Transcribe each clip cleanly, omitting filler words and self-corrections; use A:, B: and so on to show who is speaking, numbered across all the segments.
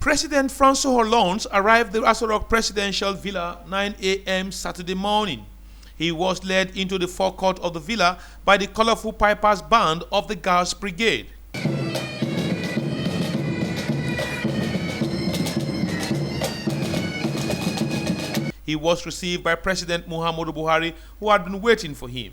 A: President Francois Hollande arrived at the Asarok Presidential Villa 9 a.m. Saturday morning. He was led into the forecourt of the villa by the colorful pipers band of the Guards Brigade. He was received by President Muhammadu Buhari, who had been waiting for him.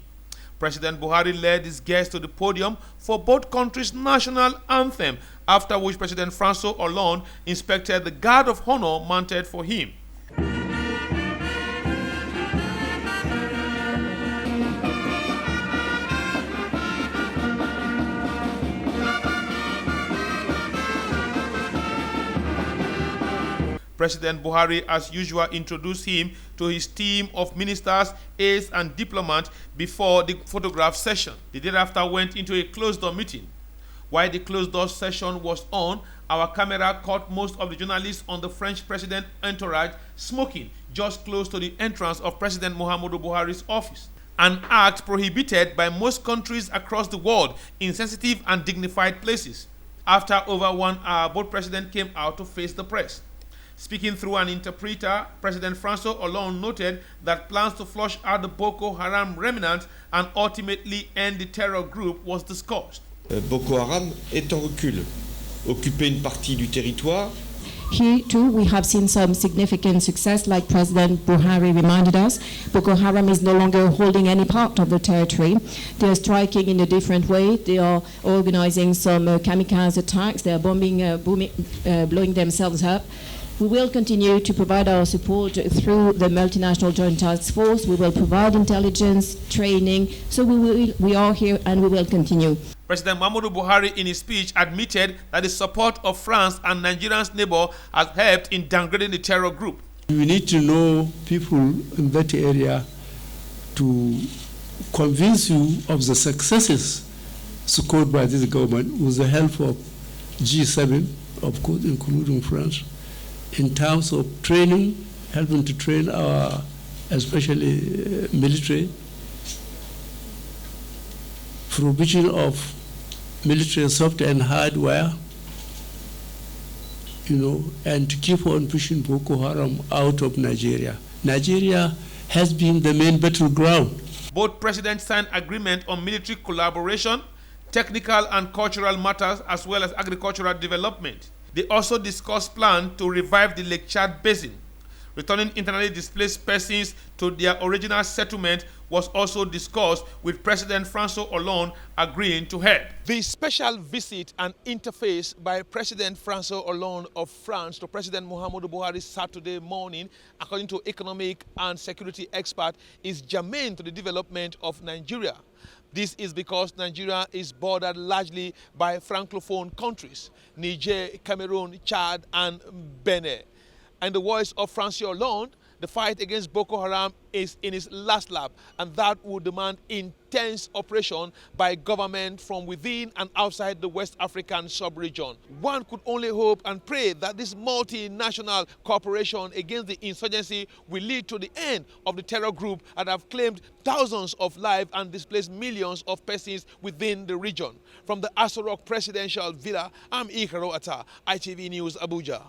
A: President Buhari led his guests to the podium for both countries' national anthem, after which President Francois Hollande inspected the guard of honor mounted for him. President Buhari, as usual, introduced him to his team of ministers, aides, and diplomats before the photograph session. The day after went into a closed-door meeting. While the closed-door session was on, our camera caught most of the journalists on the French president entourage smoking just close to the entrance of President Muhammadu Buhari's office, an act prohibited by most countries across the world in sensitive and dignified places. After over 1 hour, both presidents came out to face the press. Speaking through an interpreter, President Francois Hollande noted that plans to flush out the Boko Haram remnants and ultimately end the terror group was discussed.
B: Boko Haram est en recul, occupait une partie du territoire.
C: Here too, we have seen some significant success, like President Buhari reminded us. Boko Haram is no longer holding any part of the territory. They are striking in a different way. They are organizing some kamikaze attacks. They are blowing themselves up. We will continue to provide our support through the multinational joint task force. We will provide intelligence, training. So we are here and we will continue.
A: President Muhammadu Buhari, in his speech, admitted that the support of France and Nigeria's neighbor has helped in downgrading the terror group.
D: We need to know people in that area to convince you of the successes scored by this government with the help of G7, of course, including France, in terms of training, helping to train our, especially military, provision of military software and hardware, and to keep on pushing Boko Haram out of Nigeria. Nigeria has been the main battleground.
A: Both presidents signed agreement on military collaboration, technical and cultural matters, as well as agricultural development. They also discussed plans to revive the Lake Chad Basin. Returning internally displaced persons to their original settlement was also discussed, with President Francois Hollande agreeing to help. The special visit and interface by President Francois Hollande of France to President Muhammadu Buhari Saturday morning, according to economic and security expert, is germane to the development of Nigeria. This is because Nigeria is bordered largely by Francophone countries, Niger, Cameroon, Chad, and Benin. In the words of Francois Hollande, the fight against Boko Haram is in its last lap, and that will demand intense operation by government from within and outside the West African sub-region. One could only hope and pray that this multinational cooperation against the insurgency will lead to the end of the terror group that have claimed thousands of lives and displaced millions of persons within the region. From the Asarok Presidential Villa, I'm IKHARO ATTAH, ITV News, Abuja.